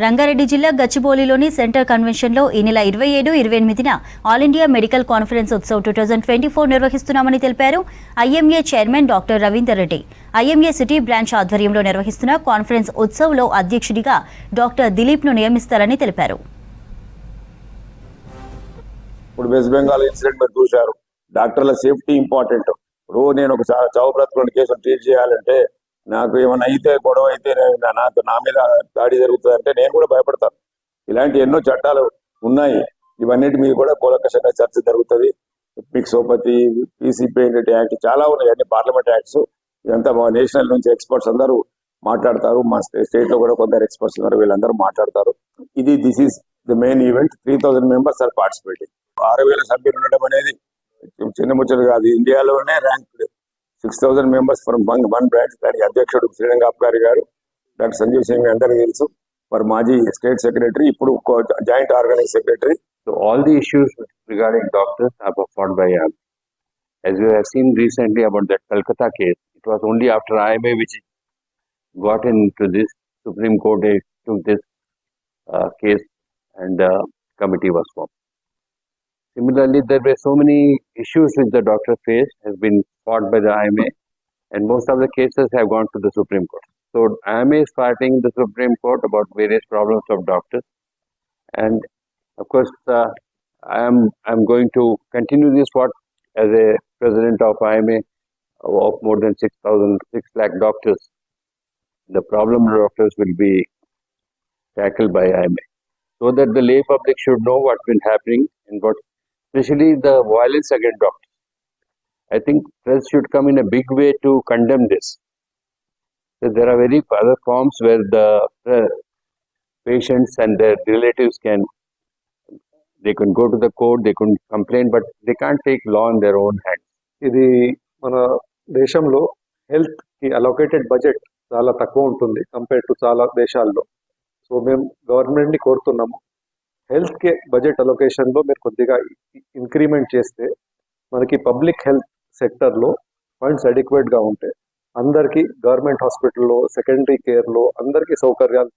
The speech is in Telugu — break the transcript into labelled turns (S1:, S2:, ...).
S1: రంగారెడ్డి జిల్లా గచ్చిబౌలిలోని సెంటర్ కన్వెన్షన్లో ఈ నెల 27-28న all India medical conference Utsav 2024 నిర్వహిస్తున్నామని తెలిపారు IMA chairman doctor Ravinder Reddy. IMA city branch ఆధ్వర్యంలో నిర్వహిస్తున్న కాన్ఫరెన్స్ ఉత్సవ్లో అధ్యక్షుడిగా డాక్టర్ దిలీప్ను నియమిస్తారని తెలిపారు.
S2: ఇప్పుడు వెస్ట్ బెంగాల్ ఇన్సిడెంట్ మీరు చూశారు. డాక్టర్ల సేఫ్టీ ఇంపార్టెంట్. ఇప్పుడు నేను ఒక చావు బ్రతుకున్న కేసును ట్రీట్ చేయాలంటే నాకు ఏమైనా అయితే గొడవ అయితే నా మీద దాడి జరుగుతుంది అంటే నేను కూడా భయపడతాను. ఇలాంటి ఎన్నో చట్టాలు ఉన్నాయి. ఇవన్నిటి మీద కూడా కూలంకషంగా చర్చ జరుగుతుంది. పిక్సోపతి, పీసీపీ యాక్ట్ చాలా ఉన్నాయి, అన్ని పార్లమెంట్ యాక్ట్స్. ఇదంతా నేషనల్ నుంచి ఎక్స్పర్ట్స్ అందరూ మాట్లాడతారు. మా స్టేట్ లో కూడా కొందరు ఎక్స్పర్ట్స్ ఉన్నారు, వీళ్ళందరూ మాట్లాడతారు. This is the main event. 3000 members are participating. 6000 సభ్యులు ఉండడం అనేది చిన్న ముచ్చట కాదు. ఇండియాలోనే rank 6000 members from one branch. దానికి అధ్యక్షుడు శ్రీరంగాప్కారి గారు, డాక్టర్ సంజీవ్ సింగ్ అందరికీ తెలుసు. మరి మాజీ స్టేట్ సెక్రటరీ, ఇప్పుడు joint organise secretary.
S3: So all the issues regarding doctors are fought by IMA. As we have seen recently about that Kolkata case, it was only after IMA which got into this Supreme Court took this case and committee was formed. Similarly, there were so many issues which the doctor faced has been fought by the IMA, and most of the cases have gone to the Supreme Court. So IMA is fighting the Supreme Court about various problems of doctors, and of course I am going to continue this work as a president of IMA of more than 6 lakh doctors. The problem of doctors will be tackled by IMA, so that the lay public should know what's been happening and what, especially the violence against doctors. I think press should come in a big way to condemn this. So there are very other forms where the patients and their relatives can go to the court, they can complain, but they can't take law in their own hands.
S4: ఇది మన దేశంలో హెల్త్ కి అలొకేటెడ్ బడ్జెట్ చాలా తక్కువ ఉంటుంది కంపేర్ టు చాలా దేశాల్లో. సో మేము గవర్నమెంట్ ని కోరుతున్నాము, హెల్త్ కి బడ్జెట్ అలొకేషన్ లో మీరు కొద్దిగా ఇంక్రిమెంట్ చేస్తే మనకి పబ్లిక్ హెల్త్ సెక్టర్ లో ఫండ్స్ అడిక్వేట్ గా ఉంటాయి. అందరికీ గవర్నమెంట్ హాస్పిటల్లో, సెకండరీ కేర్ లో అందరికీ సౌకర్యాలు